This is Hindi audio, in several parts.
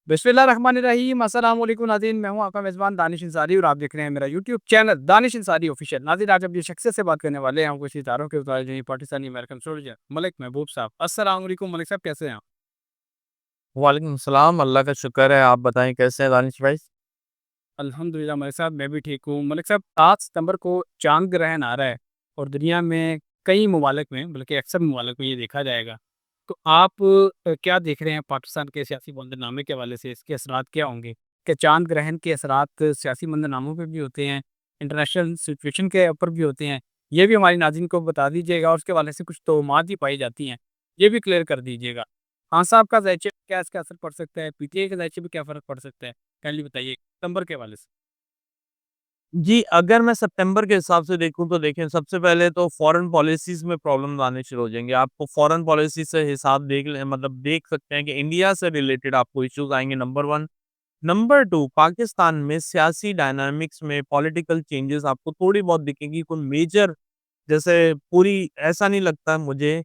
बिस्मिल्लाहिर्रहमानिर्रहीम अस्सलाम वालेकुम नाज़रीन, मैं हूँ आपका मेज़बान दानिश अंसारी और आप देख रहे हैं मेरा YouTube channel Danish Ansari official. नाज़रीन, आज हम जिस शख्सियत से बात करने वाले हैं, हम कुछ सितारों के उतारे जो पाकिस्तानी अमेरिकन सोल्जर मलिक महबूब साहब। अस्सलाम वालेकुम मलिक साहब, कैसे हैं आप? वालेकुम सलाम, अल्लाह का शुक्र है। आप बताएँ कैसे हैं दानिश भाई? अल्हम्दुलिल्लाह मलिक साहब, मैं भी ठीक हूँ। मलिक साहब, 8 सितंबर को चाँद ग्रहण आ रहा है और दुनिया में कई ममालिक में, बल्कि अक्सर ममालिक में ये देखा जाएगा। तो आप क्या देख रहे हैं पाकिस्तान के सियासी मंज़रनामे के हवाले से, इसके असरात क्या होंगे? क्या चाँद ग्रहण के असरात सियासी मंज़रनामों पे भी होते हैं, इंटरनेशनल सिचुएशन के ऊपर भी होते हैं? ये भी हमारी नाज़रीन को बता दीजिएगा और उसके हवाले से कुछ तोहमात भी पाई जाती हैं, ये भी क्लियर कर दीजिएगा। खान साहब का ज़ायचे पे क्या इसका असर पड़ सकता है? पीटीआई के ज़ायचे पे क्या फ़र्क पड़ सकता है? काइंडली बताइए, सितंबर के हवाले से। जी, अगर मैं सितंबर के हिसाब से देखूँ तो देखें सबसे पहले तो फ़ॉरेन पॉलिसीज़ में प्रॉब्लम्स आने शुरू हो जाएँगे। आपको फ़ॉरेन पॉलिसी से हिसाब देख लें मतलब देख सकते हैं कि इंडिया से रिलेटेड आपको इश्यूज़ आएँगे नंबर 1। नंबर 2 पाकिस्तान में सियासी डायनामिक्स में पॉलिटिकल चेंजेज़ आपको थोड़ी बहुत दिखेंगी, कोई मेजर जैसे पूरी ऐसा नहीं लगता मुझे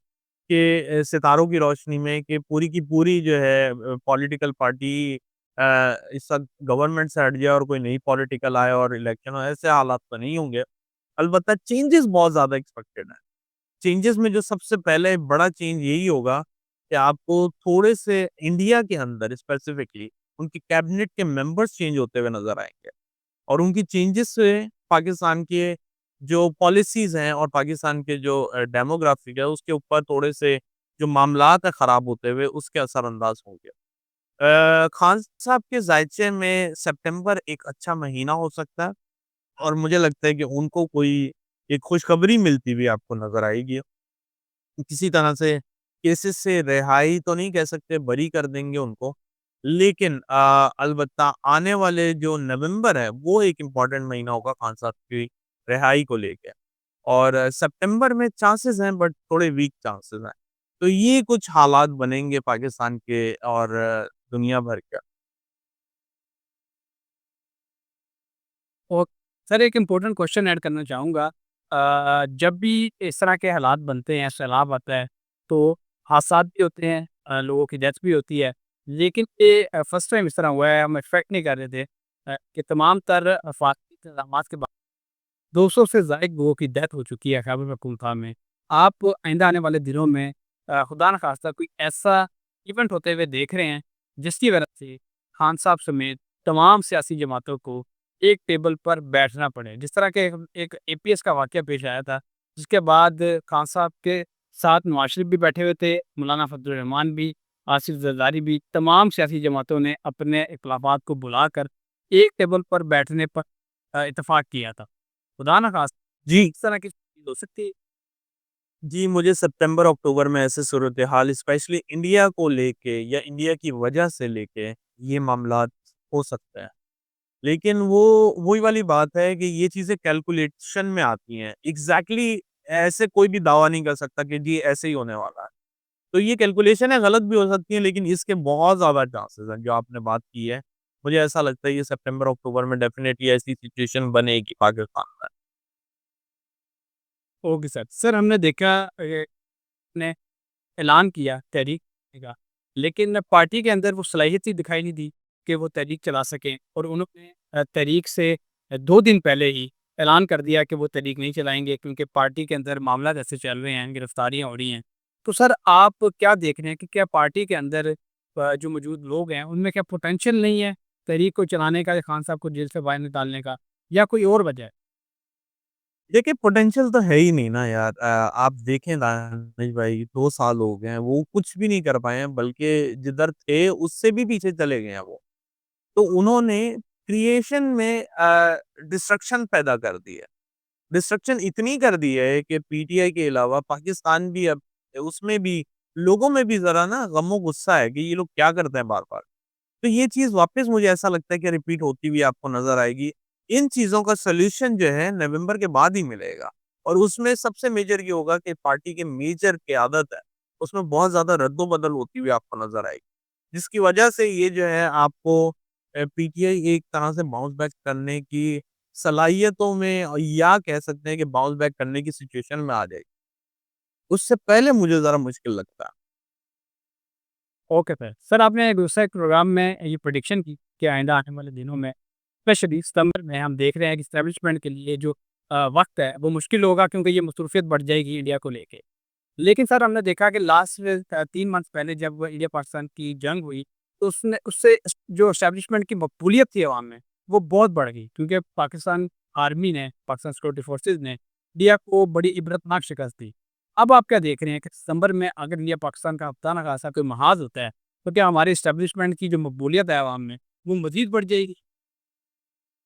कि सितारों की रोशनी में कि पूरी की पूरी जो है पॉलिटिकल पार्टी इस वक़्त गवर्नमेंट से हट जाए और कोई नई पॉलिटिकल आए और इलेक्शन हो, ऐसे हालात तो नहीं होंगे। अलबत्ता चेंजेज़ बहुत ज़्यादा एक्सपेक्टेड हैं। चेंजेज़ में जो सबसे पहले बड़ा चेंज यही होगा कि आपको थोड़े से इंडिया के अंदर स्पेसिफिकली उनकी कैबिनेट के मेंबर्स चेंज होते हुए नज़र आएँगे। और उनकी चेंजेस से पाकिस्तान के जो पॉलिसीज़ हैं और पाकिस्तान के जो डेमोग्राफिक है उसके ऊपर थोड़े से जो मामलात हैं ख़राब होते हुए उसके असर-अंदाज़ होंगे। खान साहब के ज़ायचे में सितंबर एक अच्छा महीना हो सकता है और मुझे लगता है कि उनको कोई एक खुशखबरी मिलती हुई आपको नज़र आएगी। किसी तरह से केसेस से रिहाई तो नहीं कह सकते, बरी कर देंगे उनको। लेकिन अलबत्ता आने वाले जो नवंबर है, वो एक इम्पॉर्टेंट महीना होगा खान साहब की रिहाई को लेके और सितंबर में चांसेस हैं बट थोड़े वीक चांसेस हैं। तो ये कुछ हालात बनेंगे पाकिस्तान के और दुनिया भर के। और सर, एक इम्पोर्टेंट क्वेश्चन ऐड करना चाहूँगा। जब भी इस तरह के हालात बनते हैं, सैलाब आता है, तो हादसात भी होते हैं, लोगों की डेथ भी होती है। लेकिन ये फर्स्ट टाइम इस तरह हुआ है, हम एक्सपेक्ट नहीं कर रहे थे कि तमाम तर आफाती इंतज़ामात के बाद 200 से ज़ायद लोगों की डेथ हो चुकी है खैबर पख्तूनख्वा में। आप आइंदा आने वाले दिनों में खुदा न खास्ता कोई ऐसा इवेंट होते हुए देख रहे हैं, जिसकी वजह से खान साहब समेत तमाम सियासी जमातों को एक टेबल पर बैठना पड़े? जिस तरह के एक एपीएस का वाक़या पेश आया था, जिसके बाद खान साहब के साथ नवाज़ शरीफ भी बैठे हुए थे, मौलाना फज़लुर रहमान भी, आसिफ ज़रदारी भी, तमाम सियासी जमातों ने अपने इख्तिलाफ़ात को भुलाकर एक टेबल पर बैठने पर इत्तेफ़ाक किया था। खुदा न खास्ता जी। इस तरह की चीज़ हो सकती है। जी, मुझे सितंबर-अक्टूबर में ऐसे सूरत-ए-हाल स्पेशली इंडिया को लेके या इंडिया की वजह से लेके ये मामलात हो सकते हैं। लेकिन वो वही वाली बात है कि ये चीज़ें कैलकुलेशन में आती हैं। एग्ज़ैक्टली ऐसे कोई भी दावा नहीं कर सकता कि जी ऐसे ही होने वाला है। तो ये कैलकुलेशन है गलत भी हो सकती है लेकिन इसके बहुत ज़्यादा चांसेज़ हैं जो आपने बात की है। मुझे ऐसा लगता है ये सितंबर-अक्टूबर में डेफ़िनेटली ऐसी सिचुएशन बनेगी पाकिस्तान में। Okay sir. सर, हमने देखा ने ऐलान किया तहरीक का, लेकिन पार्टी के अंदर वो सलाहियत ही दिखाई नहीं दी कि वो तहरीक चला सकें और उन्होंने तहरीक से 2 दिन पहले ही ऐलान कर दिया कि वो तहरीक नहीं चलाएँगे क्योंकि पार्टी के अंदर मामला ऐसे चल रहे हैं, गिरफ्तारियाँ हो रही हैं। तो सर, आप क्या देख रहे हैं कि क्या पार्टी के अंदर जो मौजूद लोग हैं, उनमें क्या पोटेंशियल नहीं है तहरीक को चलाने का या खान साहब को जेल से बाहर निकालने का, या कोई और वजह है? देखिए, पोटेंशियल तो है ही नहीं ना यार। आप देखें दानिश भाई 2 साल हो गए हैं, वो कुछ भी नहीं कर पाए हैं, बल्कि जिधर थे उससे भी पीछे चले गए हैं वो। तो उन्होंने क्रिएशन में डिस्ट्रक्शन पैदा कर दी है। डिस्ट्रक्शन इतनी कर दी है कि पीटीआई के अलावा पाकिस्तान भी अब उसमें भी लोगों में भी ज़रा ना गम-ओ-गुस्सा है कि ये लोग क्या करते हैं बार-बार। तो ये चीज़ वापस मुझे ऐसा लगता है कि रिपीट होती हुई आपको नज़र आएगी। इन चीज़ों का सॉल्यूशन जो है नवंबर के बाद ही मिलेगा और उसमें सबसे मेजर ये होगा कि पार्टी के मेजर क़यादत है, उसमें बहुत ज़्यादा रद्दो-बदल होती हुई आपको नज़र आएगी। जिसकी वजह से ये जो है आपको पीटीआई एक तरह से बाउंस बैक करने की सलाहियतों में या कह सकते हैं कि बाउंस बैक करने की सिचुएशन में आ जाएगी। उससे पहले मुझे ज़रा मुश्किल लगता है। Okay sir. सर आपने एक दूसरे प्रोग्राम में ये प्रेडिक्शन की कि आइंदा आने वाले दिनों में स्पेशली सितंबर में हम देख रहे हैं कि एस्टेब्लिशमेंट के लिए जो वक़्त है वो मुश्किल होगा क्योंकि ये मसरूफियत बढ़ जाएगी इंडिया को लेके। लेकिन सर हमने देखा कि लास्ट 3 मंथ्स पहले जब इंडिया पाकिस्तान की जंग हुई, तो उसने उससे जो एस्टेब्लिशमेंट की मकबूलियत थी अवाम में, वो बहुत बढ़ गई क्योंकि पाकिस्तान आर्मी ने, पाकिस्तान सिक्योरिटी फोर्सेज़ ने इंडिया को बड़ी इबरतनाक शिकस्त दी। अब आप क्या देख रहे हैं कि दिसंबर में अगर इंडिया पाकिस्तान का ख़ासा खासा कोई महाज़ होता है, तो क्या हमारी एस्टेब्लिशमेंट की जो मकबूलियत है अवाम में, वो मज़ीद बढ़ जाएगी?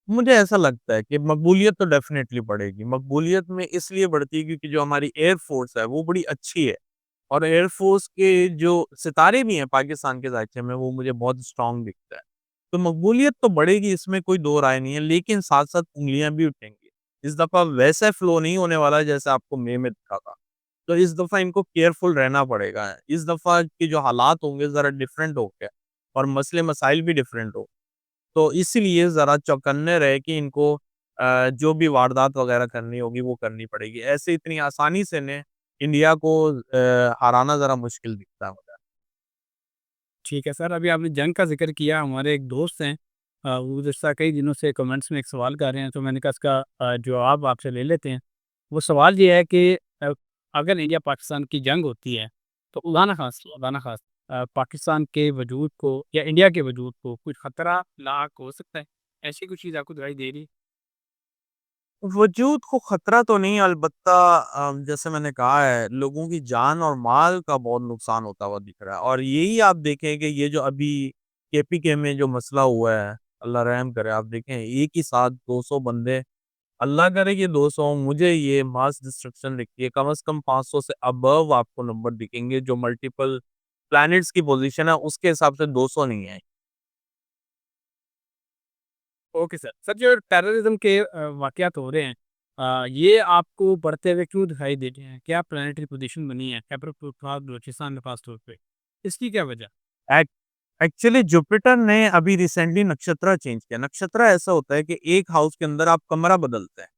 मुझे ऐसा लगता है कि मकबूलियत तो डेफ़िनेटली बढ़ेगी। मकबूलियत में इसलिए बढ़ती है क्योंकि जो हमारी एयर फ़ोर्स है वो बड़ी अच्छी है और एयर फ़ोर्स के जो सितारे भी हैं पाकिस्तान के ज़ायचे में वो मुझे बहुत स्ट्रॉन्ग दिखता है। तो मकबूलियत तो बढ़ेगी इसमें कोई दो राय नहीं है लेकिन साथ-साथ उँगलियाँ भी उठेंगी। इस दफ़ा वैसा फ्लो नहीं होने वाला है जैसा आपको मई में दिखा था। तो इस दफ़ा इनको केयरफुल रहना पड़ेगा। इस दफ़ा के जो हालात होंगे ज़रा डिफरेंट होंगे और मसले-मसाइल भी डिफरेंट हो। तो इसीलिए ज़रा चौकन्ने रहे कि इनको जो भी वारदात वग़ैरह करनी होगी वो करनी पड़ेगी। ऐसे इतनी आसानी से ने इंडिया को हराना ज़रा मुश्किल दिखता है मुझे। ठीक है सर, अभी आपने जंग का ज़िक्र किया, हमारे एक दोस्त हैं वो गुज़िश्ता कई दिनों से कमेंट्स में एक सवाल कर रहे हैं, तो मैंने कहा इसका जवाब आपसे ले लेते हैं। वो सवाल ये है कि अगर इंडिया पाकिस्तान की जंग होती है, तो खुदा ना ख़ास्ता पाकिस्तान के वजूद को या इंडिया के वजूद को कुछ ख़तरा लाक हो सकता है? ऐसी कोई चीज़ आपको दिखाई दे रही है? वजूद को खतरा तो नहीं अलबत्ता जैसे मैंने कहा है लोगों की जान और माल का बहुत नुकसान होता हुआ दिख रहा है और यही आप देखें कि ये जो अभी केपीके में जो मसला हुआ है, अल्लाह रहम करे आप देखें एक ही साथ 200 बंदे अल्लाह करे कि 200 मुझे ये मास डिस्ट्रक्शन दिखती है कम से कम 500 से अबव आपको नंबर दिखेंगे जो मल्टीपल प्लैनेट्स की पोज़ीशन है उसके हिसाब से 200 नहीं है। Okay sir. सर जो टेररिज़्म के वाक़यात हो रहे हैं ये आपको बढ़ते हुए क्यों दिखाई दे रहे हैं? क्या प्लैनेटरी पोज़ीशन बनी है खैबर पख्तूनख्वा, बलूचिस्तान में ख़ास तौर पे? इसकी क्या वजह? एक् एक्चुअली जुपिटर ने अभी रिसेंटली नक्षत्रा चेंज किया। नक्षत्रा ऐसा होता है कि एक हाउस के अंदर आप कमरा बदलते हैं।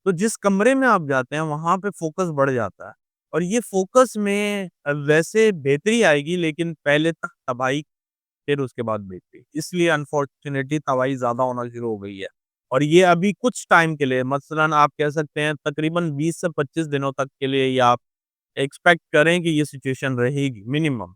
तो जिस कमरे में आप जाते हैं वहाँ पे फ़ोकस बढ़ जाता है और ये फ़ोकस में वैसे बेहतरी आएगी लेकिन पहले तक तबाही फिर उसके बाद बेहतरी। इसलिए अनफॉर्च्यूनेटली तबाही ज़्यादा होना शुरू हो गई है। और ये अभी कुछ टाइम के लिए मसलन आप कह सकते हैं तकरीबन 20 से 25 दिनों तक के लिए या आप एक्सपेक्ट करें कि ये सिचुएशन रहेगी मिनिमम।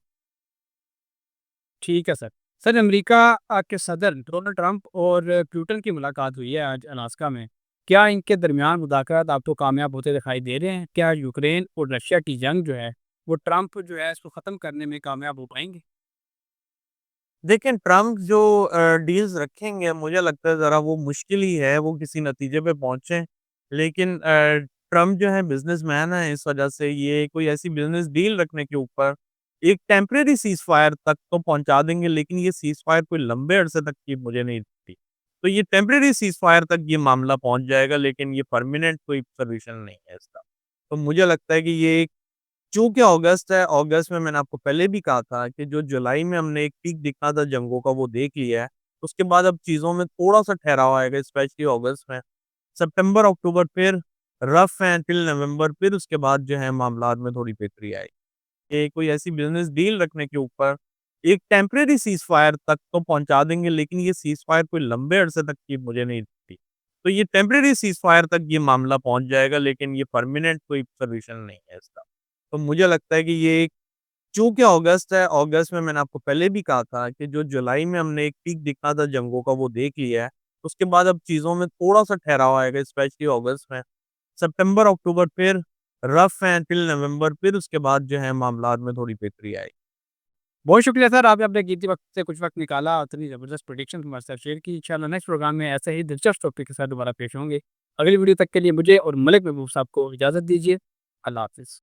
ठीक है सर। सर अमेरिका के सदर डोनाल्ड ट्रंप और पुतिन की मुलाकात हुई है आज अलास्का में। क्या इनके दरमियान मुज़ाकरात आपको कामयाब होते दिखाई दे रहे हैं? क्या यूक्रेन और रशिया की जंग जो है, वो ट्रंप जो है इसको ख़त्म करने में कामयाब हो पाएँगे? देखें ट्रम्प जो डील्स रखेंगे मुझे लगता है ज़रा वो मुश्किल ही है वो किसी नतीजे पे पहुँचे। लेकिन ट्रम्प जो है बिज़नेसमैन है इस वज़ह से ये कोई ऐसी बिज़नेस डील रखने के ऊपर एक टेम्परेरी सीज़फायर तक तो पहुँचा देंगे लेकिन ये सीज़फायर कोई लंबे अरसे तक की मुझे नहीं दिखती। तो ये टेम्परेरी सीज़फायर तक ये मामला पहुँच जाएगा लेकिन ये परमानेंट कोई सॉल्यूशन नहीं है इसका। तो मुझे लगता है कि ये चूँकि अगस्त है, अगस्त में मैंने आपको पहले भी कहा था कि जो जुलाई में हमने एक पीक दिखा था जंगों का वो देख लिया है। उसके बाद अब चीज़ों में थोड़ा-सा ठहराव आएगा स्पेशली अगस्त में। सितंबर, अक्टूबर फिर रफ़ हैं टिल नवंबर फिर उसके बाद जो है मामलात में थोड़ी बेहतरी आएगी। ये कोई ऐसी बिज़नेस डील रखने के ऊपर एक टेम्परेरी सीज़फायर तक तो पहुँचा देंगे लेकिन ये सीज़फायर कोई लंबे अरसे तक की मुझे नहीं दिखती। तो ये टेम्परेरी सीज़फायर तक ये मामला पहुँच जाएगा लेकिन ये परमानेंट कोई सॉल्यूशन नहीं है इसका। तो मुझे लगता है कि ये चूँकि अगस्त है, अगस्त में मैंने आपको पहले भी कहा था कि जो जुलाई में हमने एक पीक दिखा था जंगों का वो देख लिया है। उसके बाद अब चीज़ों में थोड़ा-सा ठहराव आएगा स्पेशली अगस्त में। सितंबर, अक्टूबर फिर रफ़ हैं टिल नवंबर फिर उसके बाद जो है मामलात में थोड़ी बेहतरी आएगी। बहुत शुक्रिया सर, आपने अपने कीमती वक़्त से कुछ वक़्त निकाला और इतनी ज़बरदस्त प्रेडिक्शंस हमारे साथ शेयर की। इंशाअल्लाह नेक्स्ट प्रोग्राम में ऐसे ही दिलचस्प टॉपिक के साथ दोबारा पेश होंगे। अगली वीडियो तक के लिए मुझे और मलिक महबूब साहब को इजाज़त दीजिए। अल्लाह हाफ़िज़।